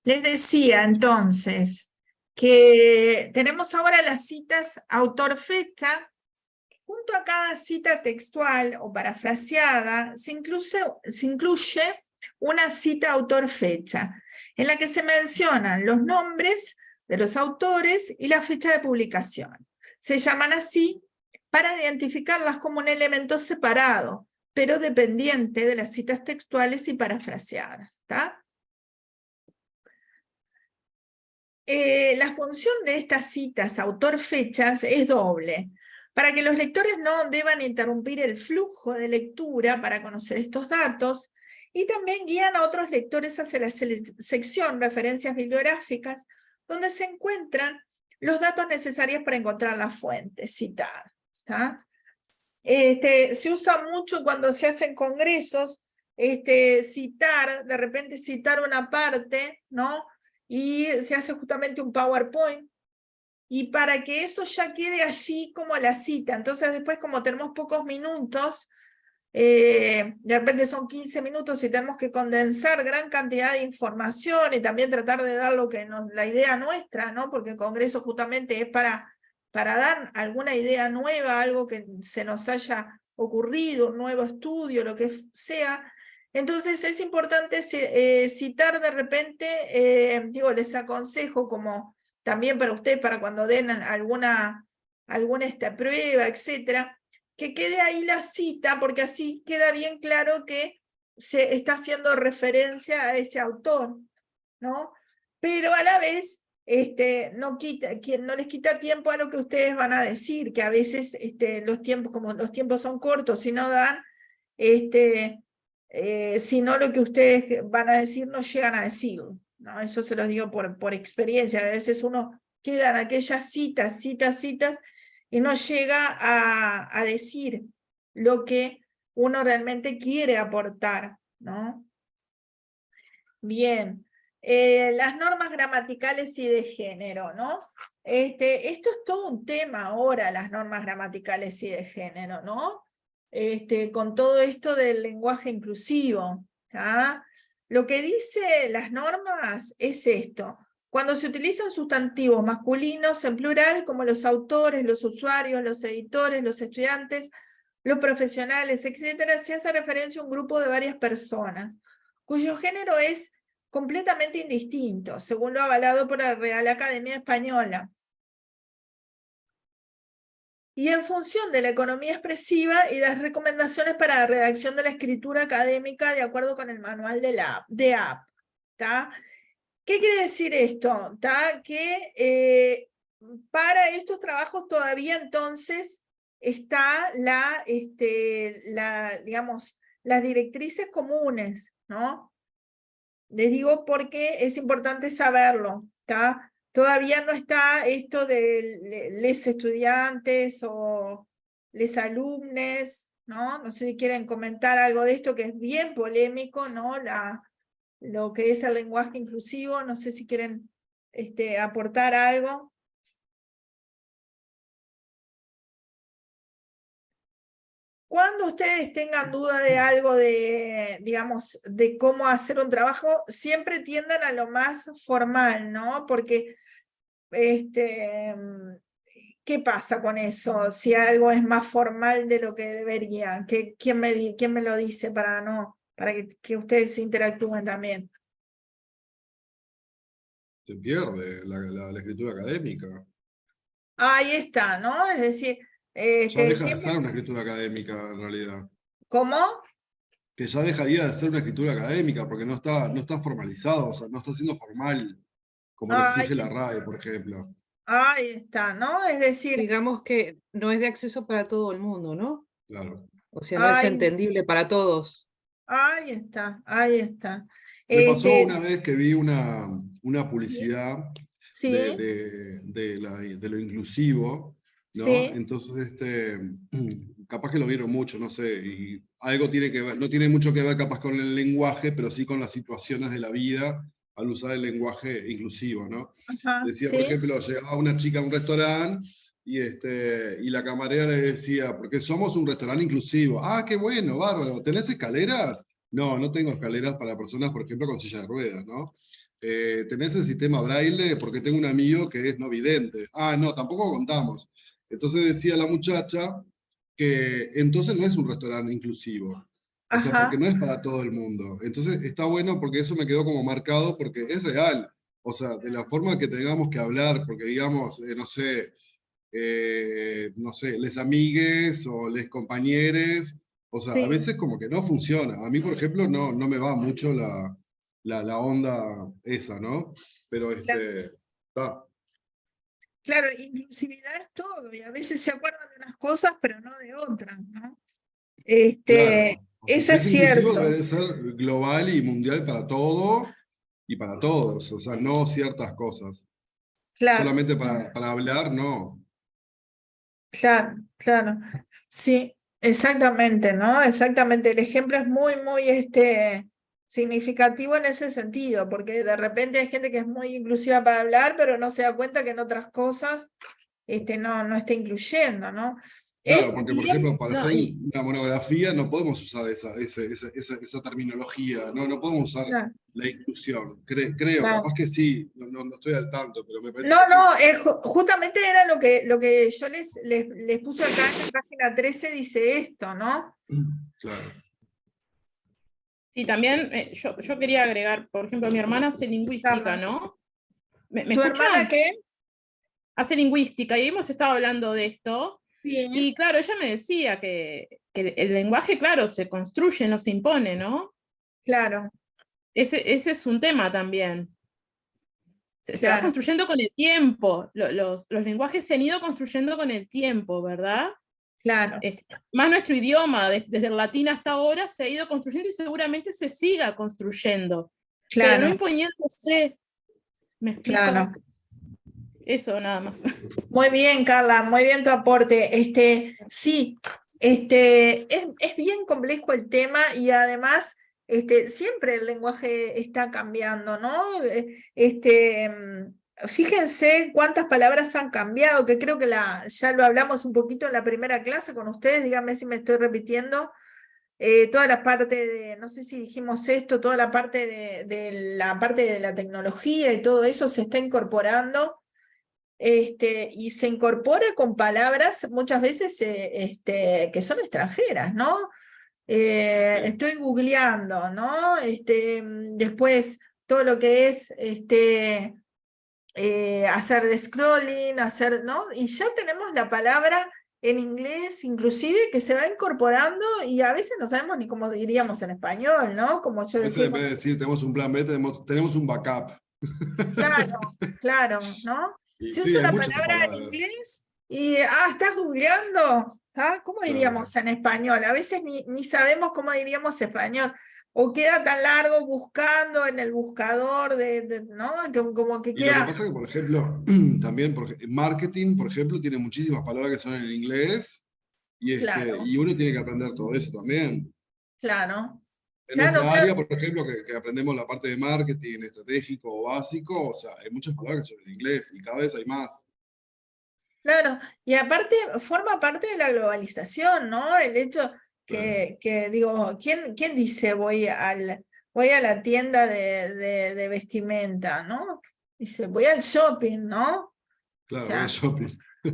Les decía entonces que tenemos ahora las citas autor-fecha. Junto a cada cita textual o parafraseada se incluye una cita autor-fecha, en la que se mencionan los nombres de los autores y la fecha de publicación. Se llaman así para identificarlas como un elemento separado, pero dependiente de las citas textuales y parafraseadas. ¿Está? La función de estas citas autor-fechas es doble. Para que los lectores no deban interrumpir el flujo de lectura para conocer estos datos, y también guían a otros lectores hacia la sección referencias bibliográficas, donde se encuentran los datos necesarios para encontrar la fuente citada. Se usa mucho cuando se hacen congresos, citar, de repente citar una parte, ¿no? Y se hace justamente un PowerPoint, y para que eso ya quede allí como la cita. Entonces después, como tenemos pocos minutos, de repente son 15 minutos y tenemos que condensar gran cantidad de información y también tratar de dar la idea nuestra, ¿no? Porque el congreso justamente es para dar alguna idea nueva, algo que se nos haya ocurrido, un nuevo estudio, lo que sea. Entonces es importante citar de repente, les aconsejo como también para ustedes, para cuando den alguna prueba, etcétera, que quede ahí la cita, porque así queda bien claro que se está haciendo referencia a ese autor, ¿no? Pero a la vez no les quita tiempo a lo que ustedes van a decir, que a veces como los tiempos son cortos y no dan, si no lo que ustedes van a decir no llegan a decirlo, ¿no? Eso se los digo por experiencia. A veces uno queda en aquellas citas, y no llega a decir lo que uno realmente quiere aportar, ¿no? Bien, las normas gramaticales y de género, ¿no? Esto es todo un tema ahora, las normas gramaticales y de género, ¿no? Con todo esto del lenguaje inclusivo, ¿ah? Lo que dice las normas es esto: cuando se utilizan sustantivos masculinos en plural, como los autores, los usuarios, los editores, los estudiantes, los profesionales, etc., se hace referencia a un grupo de varias personas, cuyo género es completamente indistinto, según lo avalado por la Real Academia Española. Y en función de la economía expresiva y las recomendaciones para la redacción de la escritura académica de acuerdo con el manual de AP. ¿Qué quiere decir esto? Que para estos trabajos todavía entonces está digamos, las directrices comunes, ¿no? Les digo porque es importante saberlo, ¿está? Todavía no está esto de les estudiantes o les alumnes, ¿no? No sé si quieren comentar algo de esto, que es bien polémico, ¿no? Lo que es el lenguaje inclusivo, no sé si quieren aportar algo. Cuando ustedes tengan duda de algo digamos, de cómo hacer un trabajo, siempre tiendan a lo más formal, ¿no? Porque, ¿qué pasa con eso? Si algo es más formal de lo que debería. ¿Quién me lo dice para que ustedes interactúen también? Se pierde la escritura académica. Ahí está, ¿no? Es decir, Ya deja de siempre... ser una escritura académica, en realidad. ¿Cómo? Que ya dejaría de ser una escritura académica, porque no está formalizado, o sea, no está siendo formal, como lo exige la RAE, por ejemplo. Ahí está, ¿no? Es decir... Digamos que no es de acceso para todo el mundo, ¿no? Claro. O sea, no es entendible para todos. Ahí está, ahí está. Me pasó una vez que vi una publicidad ¿sí? de lo inclusivo, ¿no? ¿Sí? Entonces, capaz que lo vieron mucho, no sé, y algo tiene que ver, no tiene mucho que ver capaz con el lenguaje, pero sí con las situaciones de la vida al usar el lenguaje inclusivo, ¿no? Ajá, Decía, ¿sí? por ejemplo, llegaba una chica a un restaurante y la camarera le decía, porque somos un restaurante inclusivo. Ah, qué bueno, bárbaro. ¿Tenés escaleras? No, no tengo escaleras para personas, por ejemplo, con silla de ruedas, ¿no? ¿tenés el sistema Braille? Porque tengo un amigo que es no vidente. Ah, no, tampoco contamos. Entonces decía la muchacha que entonces no es un restaurante inclusivo. O sea, porque Ajá, no es para todo el mundo. Entonces está bueno porque eso me quedó como marcado porque es real. O sea, de la forma que tengamos que hablar, porque digamos, no sé, les amigues o les compañeres, o sea, a sí, veces como que no funciona. A mí, por ejemplo, no me va mucho la onda esa, ¿no? Pero claro, está. claro, inclusividad es todo, y a veces se acuerdan de unas cosas, pero no de otras, ¿no? Claro. O sea, Eso si es es inclusivo, cierto, debe ser global y mundial para todo y para todos. O sea, no ciertas cosas. claro, Solamente para hablar, no. claro, claro. Sí, exactamente, ¿no? Exactamente. El ejemplo es muy, muy significativo en ese sentido, porque de repente hay gente que es muy inclusiva para hablar, pero no se da cuenta que en otras cosas no está incluyendo, ¿no? Claro, Es porque, por bien, ejemplo, para no, hacer una monografía no podemos usar esa terminología, no podemos usar claro, la inclusión. Creo, claro. capaz que sí, no estoy al tanto, pero me parece No, que no. no, justamente era lo que yo les puse acá en la página 13, dice esto, ¿no? Claro. Sí, también yo quería agregar, por ejemplo, mi hermana hace lingüística, Carla. ¿no? ¿Me ¿Tu hermana escuchan? qué? Hace lingüística y hemos estado hablando de esto. Sí, Y claro, ella me decía que el lenguaje, claro, se construye, no se impone, ¿no? claro, Ese es un tema también. Se va claro, construyendo con el tiempo. Los lenguajes se han ido construyendo con el tiempo, ¿verdad? claro, Más nuestro idioma, desde el latín hasta ahora, se ha ido construyendo y seguramente se siga construyendo, pero no claro, imponiéndose. ¿Me claro. explico? Eso nada más. Muy bien, Carla, muy bien tu aporte. Sí, es bien complejo el tema y además siempre el lenguaje está cambiando, ¿no? Fíjense cuántas palabras han cambiado, que creo que ya lo hablamos un poquito en la primera clase con ustedes, díganme si me estoy repitiendo. Toda la parte no sé si dijimos esto, toda la parte de la parte de la tecnología y todo eso se está incorporando. Y se incorpora con palabras muchas veces que son extranjeras, ¿no? Sí. Estoy googleando, ¿no? Después todo lo que es hacer de scrolling, ¿no? Y ya tenemos la palabra en inglés, inclusive, que se va incorporando y a veces no sabemos ni cómo diríamos en español, ¿no? Como yo A veces decía, en vez de decir tenemos un plan B, tenemos un backup. claro, claro, ¿no? Y Se sí, usa hay una muchas palabra en palabras. inglés y, estás googleando, ¿cómo Claro. diríamos en español? A veces ni sabemos cómo diríamos en español. O queda tan largo buscando en el buscador, ¿no? Como que Y lo que queda, pasa es que, por ejemplo, también marketing, por ejemplo, tiene muchísimas palabras que son en inglés claro, y uno tiene que aprender todo eso también. claro, En claro, nuestra claro, área, por ejemplo, que aprendemos la parte de marketing estratégico o básico, o sea, hay muchas palabras que son en inglés y cada vez hay más. claro. Y aparte, forma parte de la globalización, ¿no? El hecho Claro, que digo, ¿quién dice voy a la tienda de vestimenta, ¿no? Dice, voy al shopping, ¿no? O claro, voy a sea, shopping.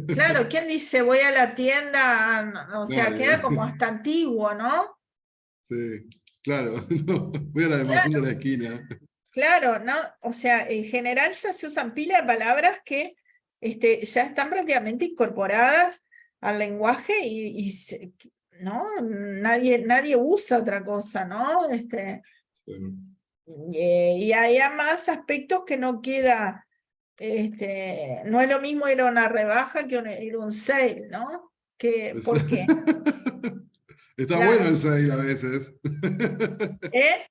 claro, ¿quién dice voy a la tienda? O sea, Nadie. queda como hasta antiguo, ¿no? Sí, claro. No, voy al almacén de Claro, la esquina. claro, ¿no? O sea, en general ya se usan pila de palabras que ya están prácticamente incorporadas al lenguaje ¿no? Nadie usa otra cosa, ¿no? Sí, Y hay más aspectos que no queda, no es lo mismo ir a una rebaja que ir a un sale, ¿no? ¿Por qué? Está bueno Claro. el sale a veces. ¿Eh?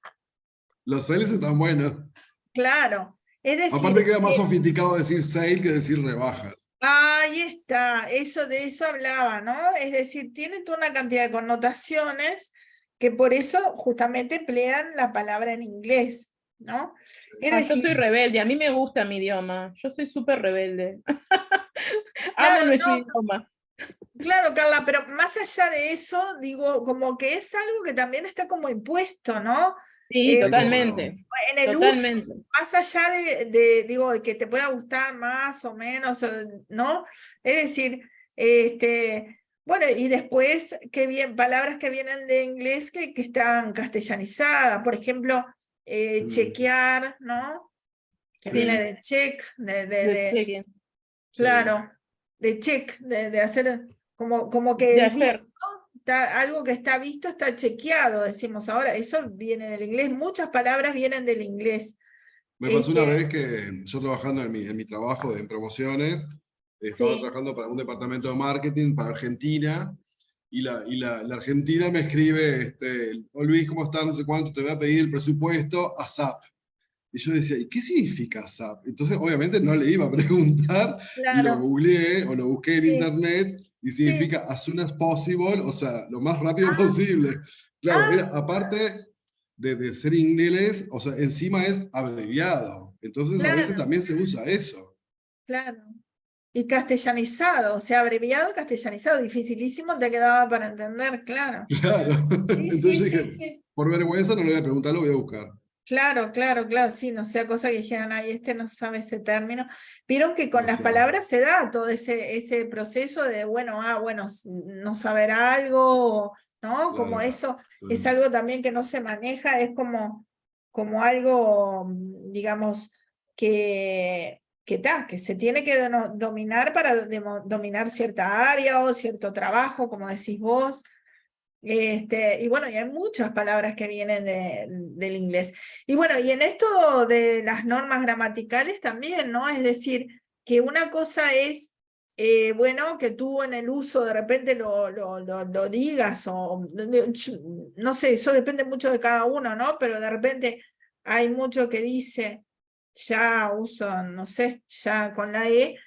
Los sales están buenos. Claro. Es Aparte decir, queda más sofisticado decir sale que decir rebajas. ahí está, de eso hablaba, ¿no? Es decir, tiene toda una cantidad de connotaciones que por eso justamente emplean la palabra en inglés, ¿no? Es Yo decir, soy rebelde, a mí me gusta mi idioma, yo soy súper rebelde. Amo claro, nuestro no, idioma. claro, Carla, pero más allá de eso, digo, como que es algo que también está como impuesto, ¿no? Sí, Eh, totalmente. en el Totalmente. uso, más allá digo, de que te pueda gustar más o menos, ¿no? Es decir, bueno, y después palabras que vienen de inglés que están castellanizadas, por ejemplo, chequear, ¿no? Que Sí. viene de check, De check-in. claro, de check, de hacer como que De el hacer. algo que está visto está chequeado, decimos ahora, eso viene del inglés, muchas palabras vienen del inglés. Me pasó una vez que yo trabajando en mi trabajo en promociones, estaba Sí. trabajando para un departamento de marketing para Argentina, y la Argentina me escribe, "Oh, Luis, ¿cómo estás? No sé cuánto, te voy a pedir el presupuesto a SAP". Y yo decía, ¿y qué significa SAP? Entonces, obviamente, no le iba a preguntar, y lo Claro, googleé o lo busqué en sí, internet, y sí. significa as soon as possible, o sea, lo más rápido Ah, posible. Claro, ah, era, aparte de ser inglés, o sea, encima es abreviado. Entonces, a veces claro, también se usa eso. claro. Y castellanizado, o sea, abreviado, castellanizado, dificilísimo te quedaba para entender, claro. Claro. Sí, Entonces sí, yo sí, dije, sí. por vergüenza no le voy a preguntar, lo voy a buscar. Claro, claro, claro, sí, no sea cosa que dijeran, ay, este no sabe ese término. Vieron que con No las sé. palabras se da todo ese proceso de, bueno, bueno, no saber algo, ¿no? Como Claro. eso es Sí. algo también que no se maneja, es como algo, digamos, que se tiene que dominar para dominar cierta área o cierto trabajo, como decís vos. Y bueno, y hay muchas palabras que vienen del inglés. Y bueno, y en esto de las normas gramaticales también, ¿no? Es decir, que una cosa es, bueno, que tú en el uso de repente lo digas, o no sé, eso depende mucho de cada uno, ¿no? Pero de repente hay mucho que dice, ya uso, no sé, ya con la E,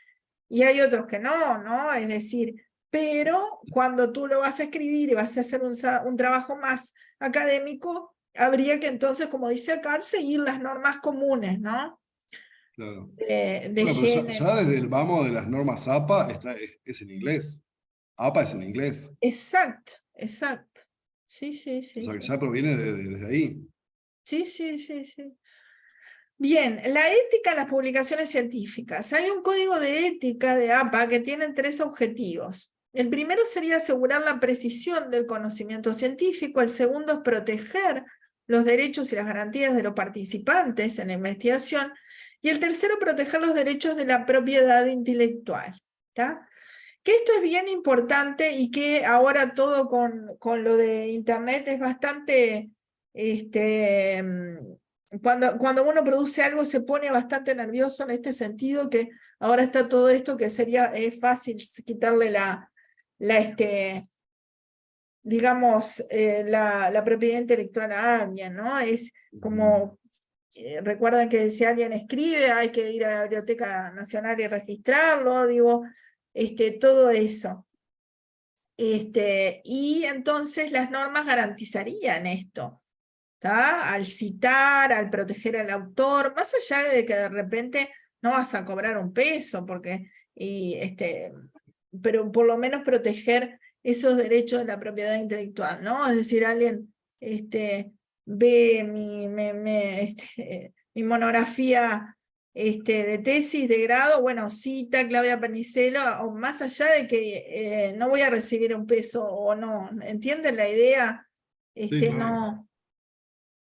y hay otros que no, ¿no? Es decir, pero cuando tú lo vas a escribir y vas a hacer un trabajo más académico, habría que entonces, como dice acá, seguir las normas comunes, ¿no? Claro. De Bueno, pero género. ya desde el vamos de las normas APA es en inglés. APA es en inglés. Exacto, exacto. Sí, sí, O sí, sea, que sí. ya proviene desde ahí. Sí, sí, sí, sí. Bien, la ética en las publicaciones científicas. Hay un código de ética de APA que tiene 3 objetivos. El primero sería asegurar la precisión del conocimiento científico, el segundo es proteger los derechos y las garantías de los participantes en la investigación, y el tercero, proteger los derechos de la propiedad intelectual. ¿Tá? Que esto es bien importante y que ahora todo con lo de Internet es bastante, cuando uno produce algo se pone bastante nervioso en este sentido, que ahora está todo esto que es fácil quitarle digamos, la propiedad intelectual a alguien, ¿no? Es como, recuerdan que si alguien escribe hay que ir a la Biblioteca Nacional y registrarlo, digo, todo eso. Y entonces las normas garantizarían esto, ¿tá? Al citar, al proteger al autor, más allá de que de repente no vas a cobrar un peso, pero por lo menos proteger esos derechos de la propiedad intelectual, ¿no? Es decir, alguien ve mi monografía de tesis de grado, bueno, cita Claudia Pernicelo, o más allá de que no voy a recibir un peso o no, ¿entienden la idea? Sí, claro. No,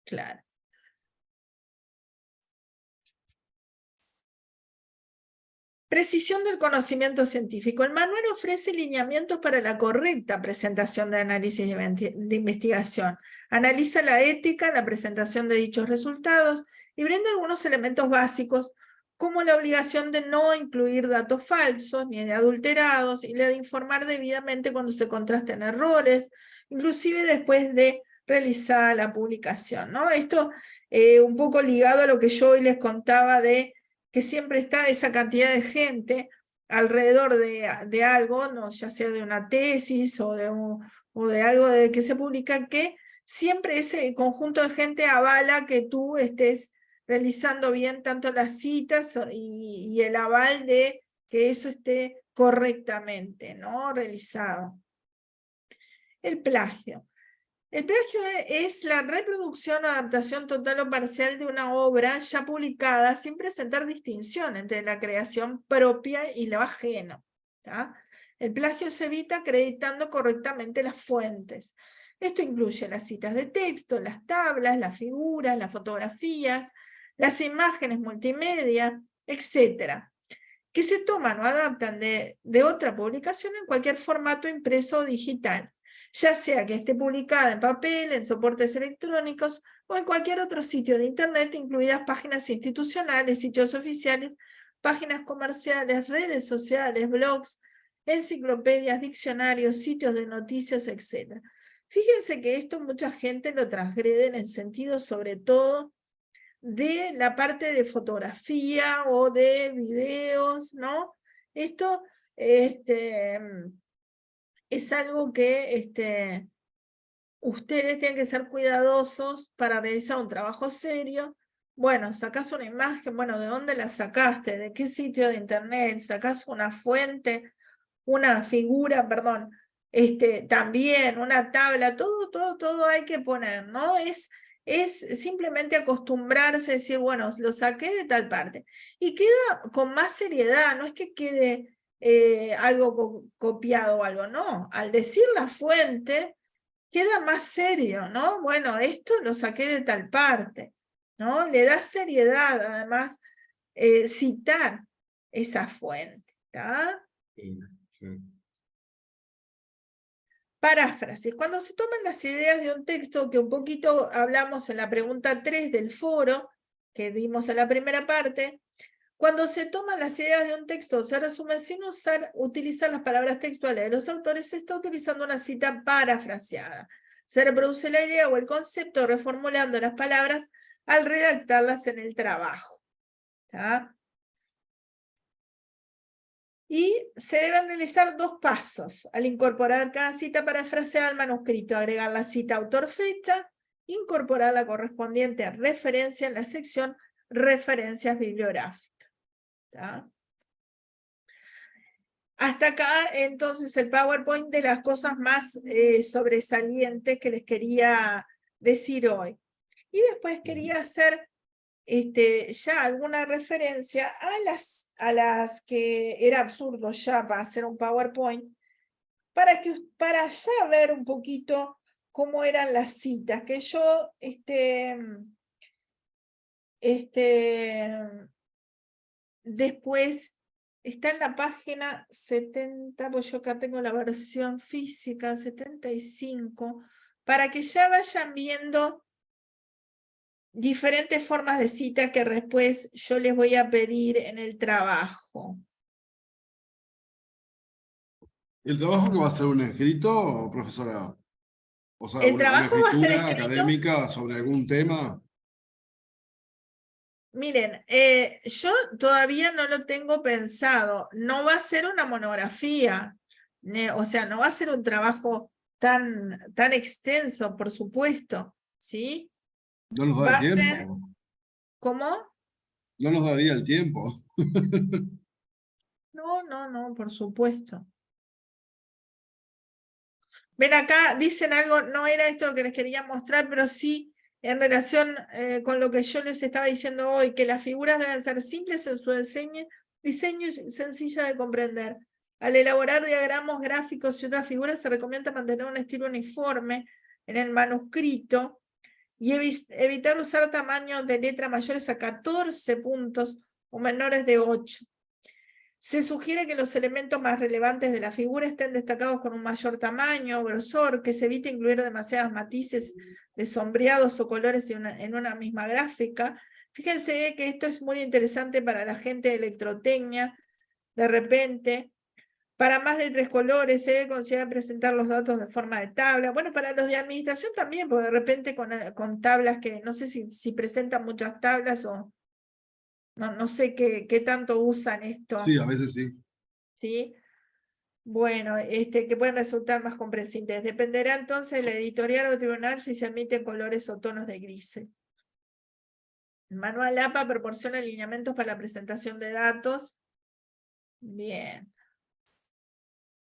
claro. Precisión del conocimiento científico. El manual ofrece lineamientos para la correcta presentación de análisis de investigación. Analiza la ética en la presentación de dichos resultados y brinda algunos elementos básicos, como la obligación de no incluir datos falsos ni de adulterados y la de informar debidamente cuando se contrasten errores, inclusive después de realizada la publicación, ¿no? Esto un poco ligado a lo que yo hoy les contaba de que siempre está esa cantidad de gente alrededor de algo, ¿no? Ya sea de una tesis o de algo que se publica, que siempre ese conjunto de gente avala que tú estés realizando bien tanto las citas y el aval de que eso esté correctamente, ¿no? Realizado. El plagio. El plagio es la reproducción o adaptación total o parcial de una obra ya publicada sin presentar distinción entre la creación propia y lo ajeno. ¿Tá? El plagio se evita acreditando correctamente las fuentes. Esto incluye las citas de texto, las tablas, las figuras, las fotografías, las imágenes multimedia, etc., que se toman o adaptan de otra publicación en cualquier formato impreso o digital, ya sea que esté publicada en papel, en soportes electrónicos o en cualquier otro sitio de internet, incluidas páginas institucionales, sitios oficiales, páginas comerciales, redes sociales, blogs, enciclopedias, diccionarios, sitios de noticias, etc. Fíjense que esto mucha gente lo transgrede en el sentido sobre todo de la parte de fotografía o de videos, ¿no? Esto es algo que ustedes tienen que ser cuidadosos para realizar un trabajo serio. Bueno, sacás una imagen, bueno, ¿de dónde la sacaste? ¿De qué sitio de internet? ¿Sacás una fuente? Una figura, perdón, también una tabla, todo hay que poner, ¿no? Es simplemente acostumbrarse a decir, bueno, lo saqué de tal parte. Y queda con más seriedad, no es que quede algo copiado o algo, no. Al decir la fuente, queda más serio, ¿no? Bueno, esto lo saqué de tal parte, ¿no? Le da seriedad, además, citar esa fuente, ¿está? Sí. Paráfrasis. Cuando se toman las ideas de un texto, que un poquito hablamos en la pregunta 3 del foro, que dimos en la primera parte, cuando se toman las ideas de un texto, se resume sin utilizar las palabras textuales de los autores, se está utilizando una cita parafraseada. Se reproduce la idea o el concepto reformulando las palabras al redactarlas en el trabajo. ¿Tá? Y se deben realizar 2 pasos al incorporar cada cita parafraseada al manuscrito: agregar la cita autor-fecha, incorporar la correspondiente referencia en la sección referencias bibliográficas. ¿Tá? Hasta acá, entonces, el PowerPoint de las cosas más sobresalientes que les quería decir hoy. Y después quería hacer ya alguna referencia a las que era absurdo ya para hacer un PowerPoint, para ya ver un poquito cómo eran las citas, que yo después está en la página 70, pues yo acá tengo la versión física 75, para que ya vayan viendo diferentes formas de cita que después yo les voy a pedir en el trabajo. ¿El trabajo que va a ser un escrito, profesora? O sea, El una trabajo va a ser escritura escrito. académica sobre algún tema. Miren, yo todavía no lo tengo pensado. No va a ser una monografía, o sea, no va a ser un trabajo tan extenso, por supuesto, ¿sí? No nos da Va el a ser, tiempo. ¿cómo? No nos daría el tiempo. No, por supuesto. Ven acá, dicen algo, no era esto lo que les quería mostrar, pero sí en relación con lo que yo les estaba diciendo hoy, que las figuras deben ser simples en su diseño y sencillas de comprender. Al elaborar diagramas gráficos y otras figuras se recomienda mantener un estilo uniforme en el manuscrito y evitar usar tamaños de letra mayores a 14 puntos o menores de 8. Se sugiere que los elementos más relevantes de la figura estén destacados con un mayor tamaño o grosor, que se evite incluir demasiados matices de sombreados o colores en una misma gráfica. Fíjense que esto es muy interesante para la gente de electrotecnia. De repente, para más de 3 colores se debe considerar presentar los datos de forma de tabla. Bueno, para los de administración también, porque de repente con tablas que no sé si presentan muchas tablas o no sé qué tanto usan esto. Sí, a veces sí. ¿Sí? Bueno, que pueden resultar más comprensibles. Dependerá entonces de la editorial o tribunal si se admiten colores o tonos de grises. El manual APA proporciona lineamientos para la presentación de datos. Bien.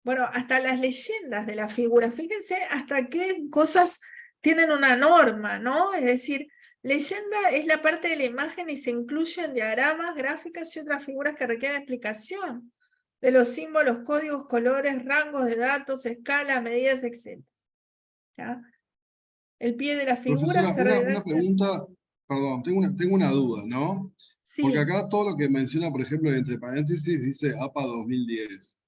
Bueno, hasta las leyendas de la figura. Fíjense hasta qué cosas tienen una norma, ¿no? Es decir, leyenda es la parte de la imagen y se incluyen diagramas, gráficas y otras figuras que requieren explicación de los símbolos, códigos, colores, rangos de datos, escalas, medidas, etc. ¿Ya? El pie de la figura Profesora, se una redacta. pregunta, perdón, tengo una duda, ¿no? Porque Sí, acá todo lo que menciona, por ejemplo, entre paréntesis, dice APA 2010.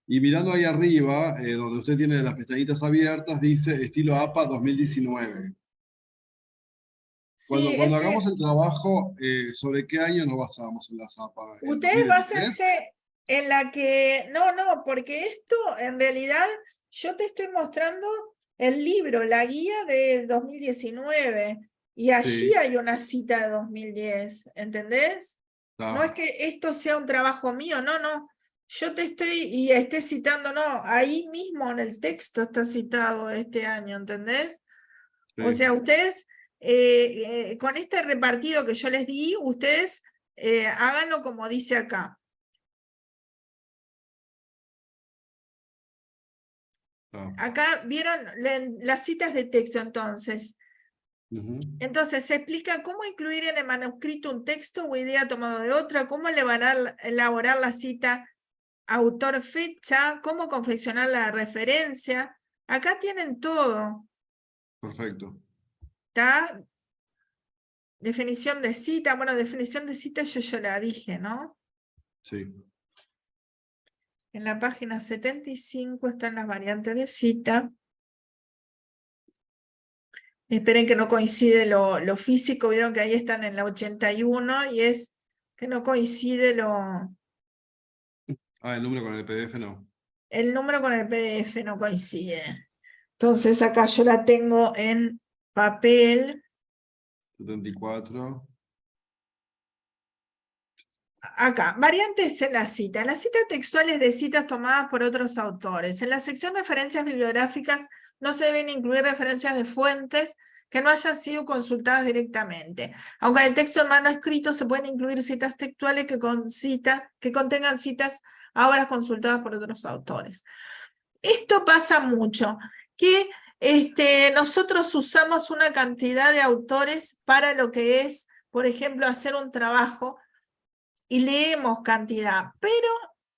Y mirando ahí arriba, donde usted tiene las pestañitas abiertas, dice estilo APA 2019. sí, Cuando hagamos el trabajo, ¿sobre qué año nos basamos en las APA? ¿En ustedes 2023? básense en la que, no, porque esto en realidad yo te estoy mostrando el libro, la guía de 2019, y allí Sí, hay una cita de 2010, ¿entendés? No es está. que esto sea un trabajo mío, no. Yo te estoy y esté citando, no, ahí mismo en el texto está citado este año, ¿entendés? O sea, Sí, ustedes, con este repartido que yo les di, ustedes háganlo como dice acá. está. Acá vieron las citas de texto, entonces. Ujú. Entonces, se explica cómo incluir en el manuscrito un texto o idea tomado de otra, cómo elaborar la cita autor-fecha, cómo confeccionar la referencia. Acá tienen todo, Perfecto. ¿está? Definición de cita, bueno, definición de cita yo ya la dije, ¿no? Sí. En la página 75 están las variantes de cita. Esperen que no coincide lo físico, vieron que ahí están en la 81 y es que no coincide Ah, el número con el PDF no. el número con el PDF, no coincide. Entonces acá yo la tengo en papel. 74. Acá, variantes en la cita. Las citas textuales de citas tomadas por otros autores. En la sección referencias bibliográficas no se deben incluir referencias de fuentes que no hayan sido consultadas directamente. Aunque en el texto en manuscrito se pueden incluir citas textuales que contengan citas a obras consultadas por otros autores. Esto pasa mucho, que nosotros usamos una cantidad de autores para lo que es, por ejemplo, hacer un trabajo y leemos cantidad, pero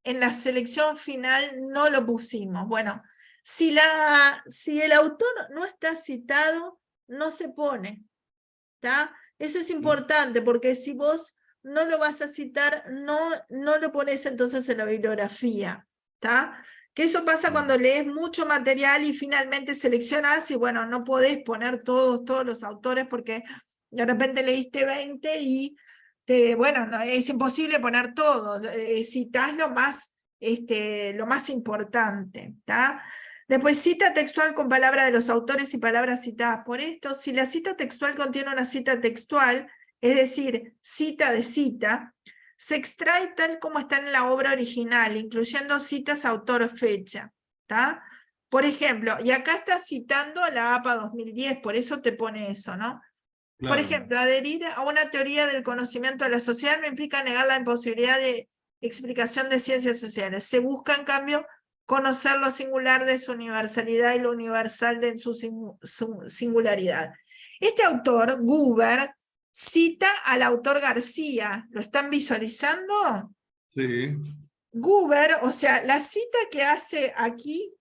en la selección final no lo pusimos. Bueno, si el autor no está citado, no se pone, ¿está? Eso es importante, porque si vos no lo vas a citar, no lo pones entonces en la bibliografía, ¿está? Que eso pasa cuando lees mucho material y finalmente seleccionas y bueno, no podés poner todos los autores porque de repente leíste 20 y bueno, no, es imposible poner todo, citás lo más importante, ¿está? Después, cita textual con palabras de los autores y palabras citadas por estos. Si la cita textual contiene una cita textual, es decir, cita de cita, se extrae tal como está en la obra original, incluyendo citas autor-fecha, ¿está? Por ejemplo, y acá está citando a la APA 2010, por eso te pone eso, ¿no? Por Claro. ejemplo, adherir a una teoría del conocimiento de la sociedad no implica negar la imposibilidad de explicación de ciencias sociales. Se busca, en cambio, conocer lo singular de su universalidad y lo universal de su singularidad. Este autor, Guber, cita al autor García. ¿Lo están visualizando? Sí. Guber, o sea, la cita que hace aquí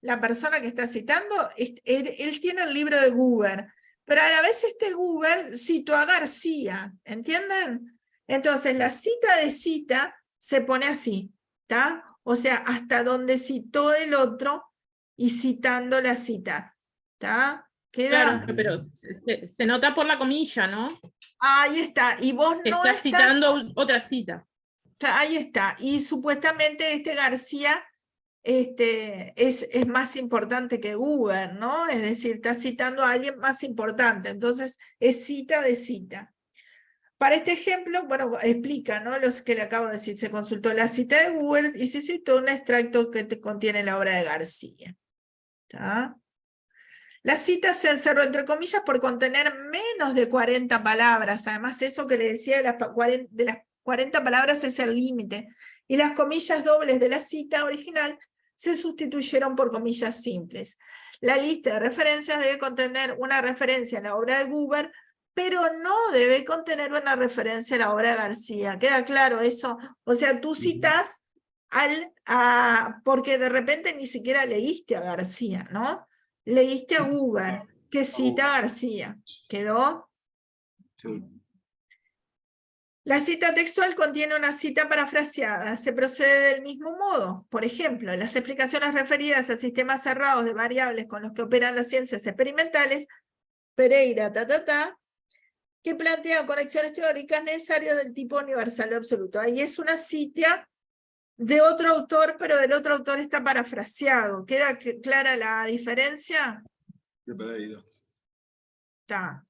la persona que está citando, él tiene el libro de Guber, pero a la vez Guber citó a García, ¿entienden? Entonces la cita de cita se pone así, ¿está? O sea, hasta donde citó el otro y citando la cita, ¿está? Claro, Queda, pero se nota por la comilla, ¿no? ahí está, y vos no Está estás, citando otra cita. ahí está, y supuestamente García es más importante que Google, ¿no? Es decir, está citando a alguien más importante, entonces es cita de cita. Para este ejemplo, bueno, explica, ¿no? Los que le acabo de decir, se consultó la cita de Google y se citó un extracto que contiene la obra de García. ¿Está? La cita se encerró entre comillas por contener menos de 40 palabras, además eso que le decía de las 40 palabras es el límite, y las comillas dobles de la cita original se sustituyeron por comillas simples. La lista de referencias debe contener una referencia a la obra de Guber, pero no debe contener una referencia a la obra de García. ¿Queda claro eso? O sea, tú citas porque de repente ni siquiera leíste a García, ¿no? Leíste a Guber, que cita a García. ¿Quedó? Sí. La cita textual contiene una cita parafraseada. Se procede del mismo modo. Por ejemplo, las explicaciones referidas a sistemas cerrados de variables con los que operan las ciencias experimentales, Pereira, que plantean conexiones teóricas necesarias del tipo universal o absoluto. Ahí es una cita de otro autor, pero del otro autor está parafraseado. ¿Queda clara la diferencia? De Pereira. Está.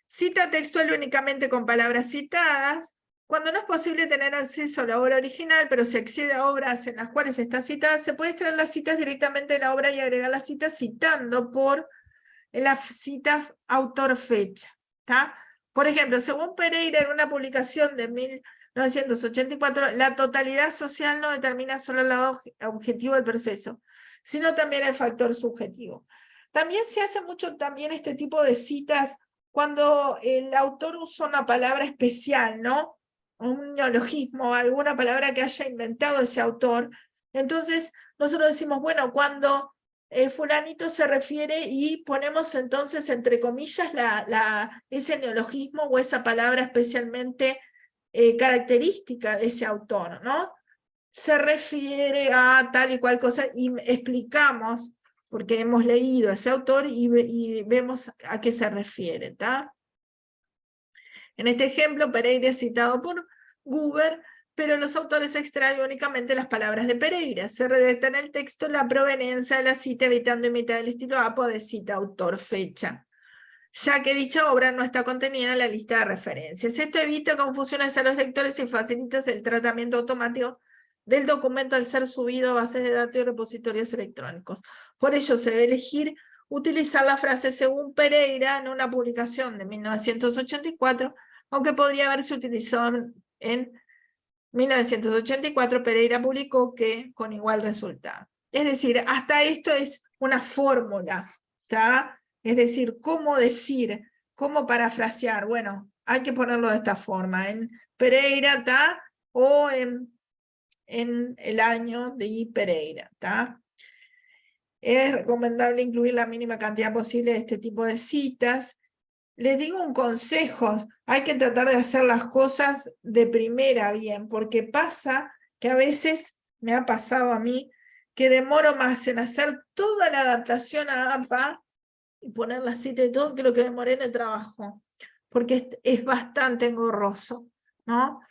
Cita textual únicamente con palabras citadas. Cuando no es posible tener acceso a la obra original, pero se accede a obras en las cuales está citada, se puede extraer las citas directamente de la obra y agregar las citas citando por la cita autor-fecha. Por ejemplo, según Pereira, en una publicación de 1984, la totalidad social no determina solo el lado objetivo del proceso, sino también el factor subjetivo. También se hace mucho este tipo de citas cuando el autor usa una palabra especial, ¿no? Un neologismo, alguna palabra que haya inventado ese autor. Entonces, nosotros decimos, bueno, cuando fulanito se refiere y ponemos entonces entre comillas ese neologismo o esa palabra especialmente característica de ese autor, ¿no? Se refiere a tal y cual cosa y explicamos porque hemos leído a ese autor y vemos a qué se refiere, ¿tá? En este ejemplo, Pereira es citado por Guber, pero los autores extraen únicamente las palabras de Pereira. Se redacta en el texto la proveniencia de la cita, evitando imitar el estilo APO de cita, autor, fecha, ya que dicha obra no está contenida en la lista de referencias. Esto evita confusiones a los lectores y facilita el tratamiento automático del documento al ser subido a bases de datos y repositorios electrónicos. Por ello se debe elegir utilizar la frase según Pereira en una publicación de 1984, aunque podría haberse utilizado en 1984, Pereira publicó que con igual resultado. Es decir, hasta esto es una fórmula, ¿está? Es decir, cómo decir, cómo parafrasear. Bueno, hay que ponerlo de esta forma, en Pereira, ¿está? O en el año de Pereira, ¿está? Es recomendable incluir la mínima cantidad posible de este tipo de citas. Les digo un consejo, hay que tratar de hacer las cosas de primera bien, porque pasa que a veces, me ha pasado a mí, que demoro más en hacer toda la adaptación a APA y poner la cita y todo que lo que demoré en el trabajo, porque es bastante engorroso, ¿no?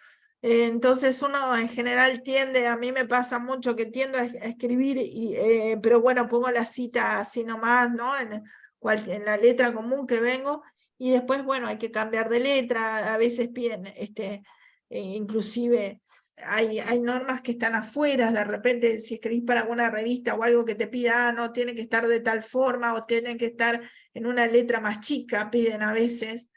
Entonces uno en general tiende, a mí me pasa mucho que tiendo a escribir, pero bueno, pongo la cita así nomás, ¿no? En la letra común que vengo, y después, bueno, hay que cambiar de letra, a veces piden, inclusive hay normas que están afuera, de repente si escribís para alguna revista o algo que te pida, no, tiene que estar de tal forma, o tienen que estar en una letra más chica, piden a veces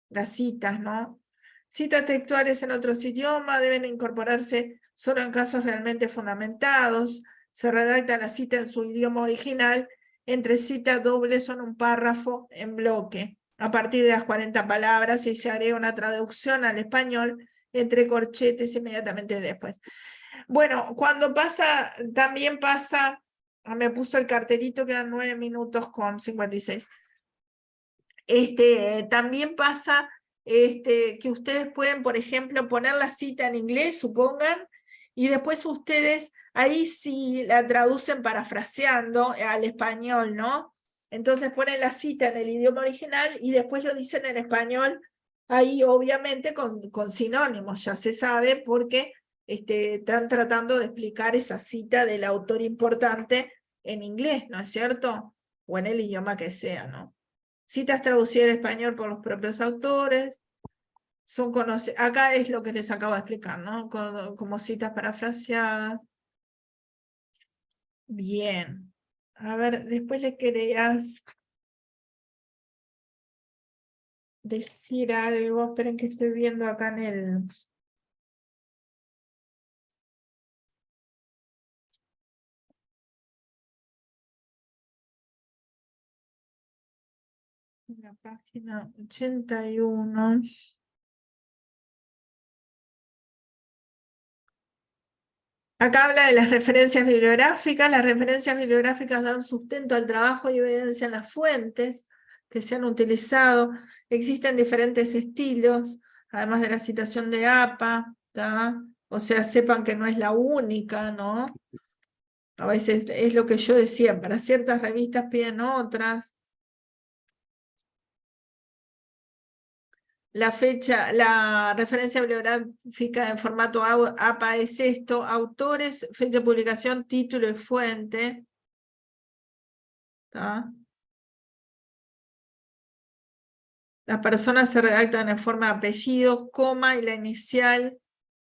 las citas, ¿no? Citas textuales en otros idiomas deben incorporarse solo en casos realmente fundamentados. Se redacta la cita en su idioma original, entre citas dobles son un párrafo en bloque, a partir de las 40 palabras, y se agrega una traducción al español entre corchetes inmediatamente después. Bueno, cuando pasa, también pasa, me puso el cartelito, quedan 9 minutos con 56. También pasa que ustedes pueden, por ejemplo, poner la cita en inglés, supongan, y después ustedes ahí sí la traducen parafraseando al español, ¿no? Entonces ponen la cita en el idioma original y después lo dicen en español, ahí obviamente con sinónimos, ya se sabe, porque están tratando de explicar esa cita del autor importante en inglés, ¿no es cierto? O en el idioma que sea, ¿no? Citas traducidas al español por los propios autores, son acá es lo que les acabo de explicar, ¿no? Como citas parafraseadas. Bien. A ver, después le querías decir algo. Esperen que estoy viendo acá en el... Página 81. Acá habla de las referencias bibliográficas. Las referencias bibliográficas dan sustento al trabajo y evidencian las fuentes que se han utilizado. Existen diferentes estilos, además de la citación de APA, ¿tá? O sea, sepan que no es la única, ¿no? A veces es lo que yo decía, para ciertas revistas piden otras. La fecha, la referencia bibliográfica en formato APA es esto: autores, fecha de publicación, título y fuente. ¿Tá? Las personas se redactan en forma de apellidos, coma y la inicial.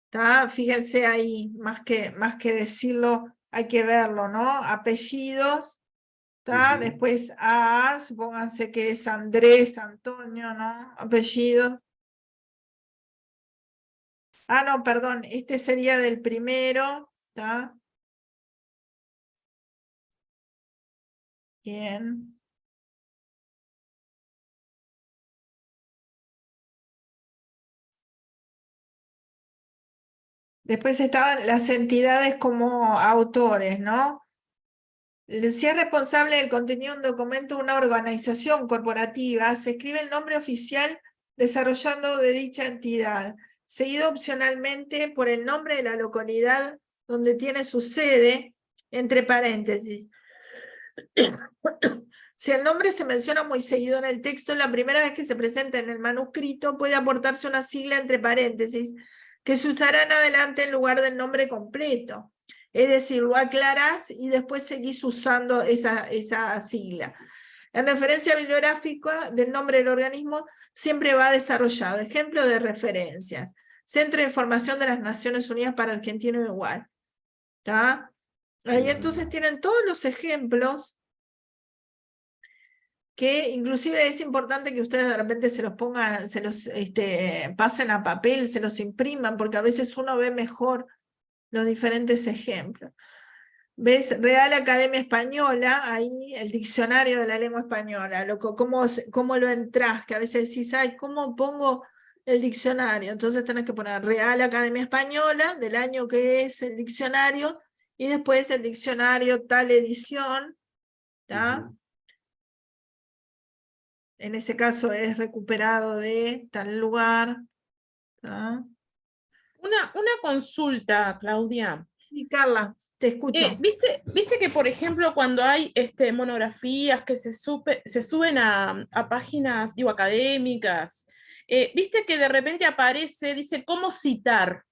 ¿Tá? Fíjense ahí, más que decirlo, hay que verlo, ¿no? Apellidos, ¿tá? Después A, supónganse que es Andrés, Antonio, ¿no? Apellidos. Ah, no, perdón, este sería del primero, ¿tá? Bien. Después estaban las entidades como autores, ¿no? Si es responsable del contenido de un documento de una organización corporativa, se escribe el nombre oficial desarrollando de dicha entidad, seguido opcionalmente por el nombre de la localidad donde tiene su sede, entre paréntesis. Si el nombre se menciona muy seguido en el texto, la primera vez que se presenta en el manuscrito puede aportarse una sigla entre paréntesis que se usará en adelante en lugar del nombre completo. Es decir, lo aclarás y después seguís usando esa sigla. En referencia bibliográfica del nombre del organismo siempre va desarrollado. Ejemplo de referencias. Centro de Información de las Naciones Unidas para Argentina y Uruguay. ¿Tá? Ahí entonces tienen todos los ejemplos que inclusive es importante que ustedes de repente se los pongan, se los pasen a papel, se los impriman, porque a veces uno ve mejor los diferentes ejemplos. ¿Ves? Real Academia Española, ahí el diccionario de la lengua española, cómo lo entras, que a veces decís, ay, ¿cómo pongo el diccionario? Entonces tenés que poner Real Academia Española, del año que es el diccionario, y después el diccionario tal edición, ¿tá? En ese caso es recuperado de tal lugar. ¿Tá? Una consulta, Claudia. Y Carla, te escucho. ¿Viste que, por ejemplo, cuando hay monografías que se suben a páginas, digo, académicas, viste que de repente aparece, dice, ¿cómo citar?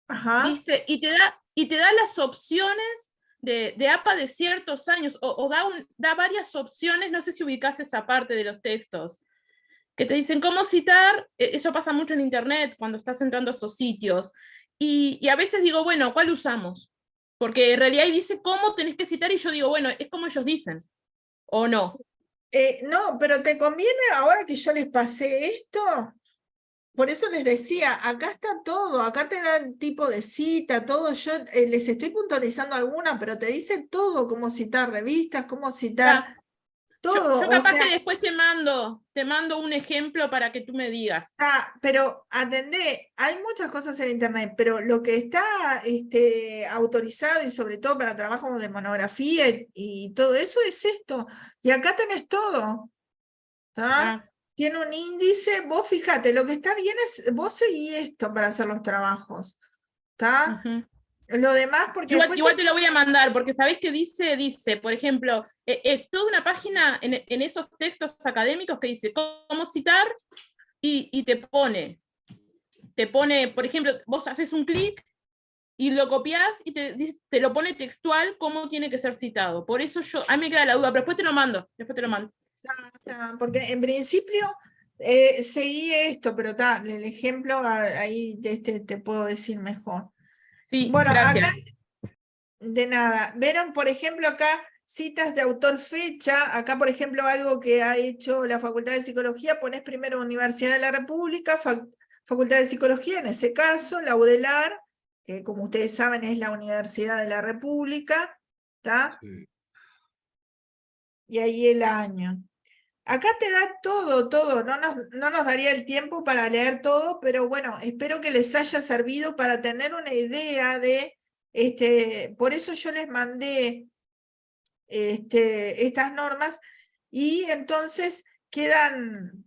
Ajá. ¿Viste? Y te da las opciones de APA de ciertos años, o da varias opciones, no sé si ubicás esa parte de los textos, que te dicen cómo citar. Eso pasa mucho en internet cuando estás entrando a esos sitios. Y a veces digo, bueno, ¿cuál usamos? Porque en realidad ahí dice cómo tenés que citar y yo digo, bueno, es como ellos dicen, ¿o no? No, pero te conviene ahora que yo les pasé esto. Por eso les decía, acá está todo, acá te da el tipo de cita, todo. Yo les estoy puntualizando alguna, pero te dice todo, cómo citar revistas, cómo citar todo. Yo O capaz sea, que después te mando un ejemplo para que tú me digas. pero atendé, hay muchas cosas en internet, pero lo que está autorizado y sobre todo para trabajos de monografía y todo eso es esto. Y acá tenés todo. ¿Tá? Tiene un índice, vos fíjate, lo que está bien es, vos seguí esto para hacer los trabajos. ¿Tá? Lo demás, porque Igual te lo voy a mandar, porque ¿sabés qué dice? Por ejemplo, es toda una página en esos textos académicos que dice cómo citar y te pone, por ejemplo, vos haces un clic y lo copias y te lo pone textual cómo tiene que ser citado. Por eso a mí me queda la duda, pero después te lo mando. Porque en principio seguí esto, pero el ejemplo ahí te puedo decir mejor. Sí, bueno, gracias. Acá, de nada. Vieron, por ejemplo, acá citas de autor fecha. Acá, por ejemplo, algo que ha hecho la Facultad de Psicología, pones primero Universidad de la República, Facultad de Psicología, en ese caso, la UDELAR, que como ustedes saben es la Universidad de la República, ¿tá? Sí. Y ahí el año. Acá te da todo, no nos daría el tiempo para leer todo, pero bueno, espero que les haya servido para tener una idea de, por eso yo les mandé estas normas, y entonces quedan,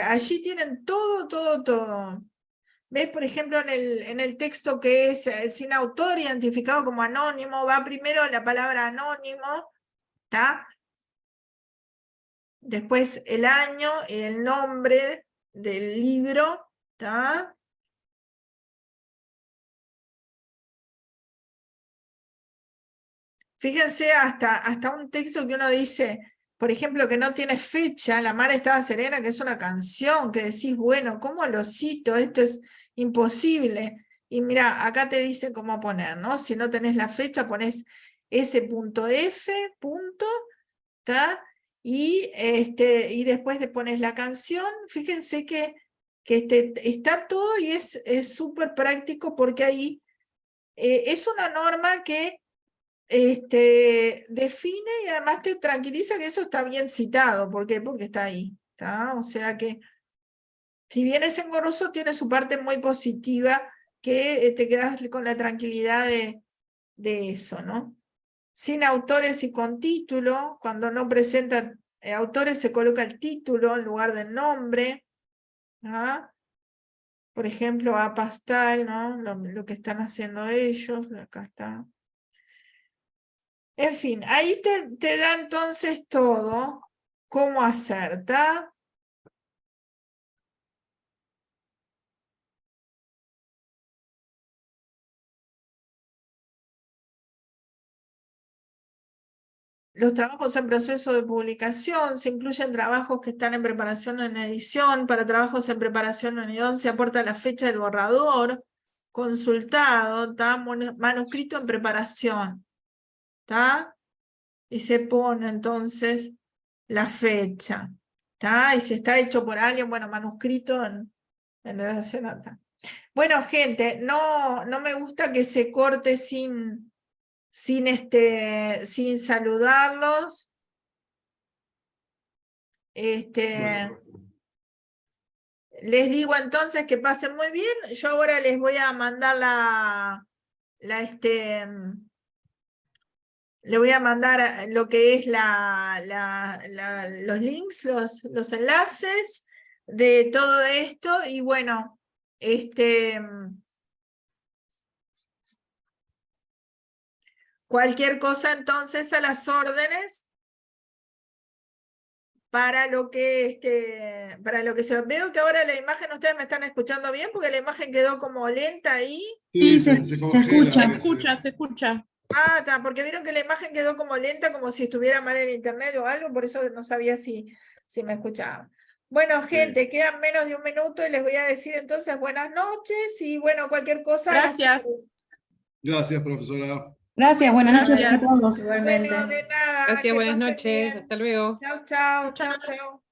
allí tienen todo. ¿Ves? Por ejemplo, en el texto que es sin autor, identificado como anónimo, va primero la palabra anónimo, ¿está? Después el año, el nombre del libro, ¿está? Fíjense hasta un texto que uno dice, por ejemplo, que no tiene fecha, La mar estaba serena, que es una canción, que decís, bueno, ¿cómo lo cito? Esto es imposible. Y mira, acá te dice cómo poner, ¿no? Si no tenés la fecha, ponés S.F. ¿Está? Y después le pones la canción. Fíjense que está todo y es súper práctico, porque ahí es una norma que define y además te tranquiliza que eso está bien citado. ¿Por qué? Porque está ahí, ¿está? O sea que, si bien es engorroso, tiene su parte muy positiva, que te quedas con la tranquilidad de eso, ¿no? Sin autores y con título. Cuando no presentan autores, se coloca el título en lugar del nombre. ¿Ah? Por ejemplo, a Pastal, ¿no? Lo que están haciendo ellos. Acá está. En fin, ahí te da entonces todo cómo hacer, ¿está? Los trabajos en proceso de publicación, se incluyen trabajos que están en preparación o en edición. Para trabajos en preparación o en edición se aporta la fecha del borrador, consultado, ¿tá? Manuscrito en preparación, ¿tá? Y se pone entonces la fecha, ¿tá? Y si está hecho por alguien, bueno, manuscrito en relación a tal. Bueno, gente, no me gusta que se corte sin saludarlos. Bueno, Les digo entonces que pasen muy bien. Yo ahora les voy a mandar le voy a mandar lo que es los links, los enlaces de todo esto. Y bueno, cualquier cosa entonces a las órdenes. Para lo que se veo que ahora la imagen, ustedes me están escuchando bien, porque la imagen quedó como lenta ahí. sí, se se congela escucha. a veces. Se escucha. Ah, está, porque vieron que la imagen quedó como lenta, como si estuviera mal en internet o algo, por eso no sabía si me escuchaban. Bueno, gente, quedan menos de un minuto y les voy a decir entonces buenas noches, y bueno, cualquier cosa. Gracias. Gracias, profesora. Gracias, buenas noches Gracias. a todos. Bueno, de nada. Gracias, que buenas pasen noches. bien. Hasta luego. Chau, chau, Chau, chau, chau.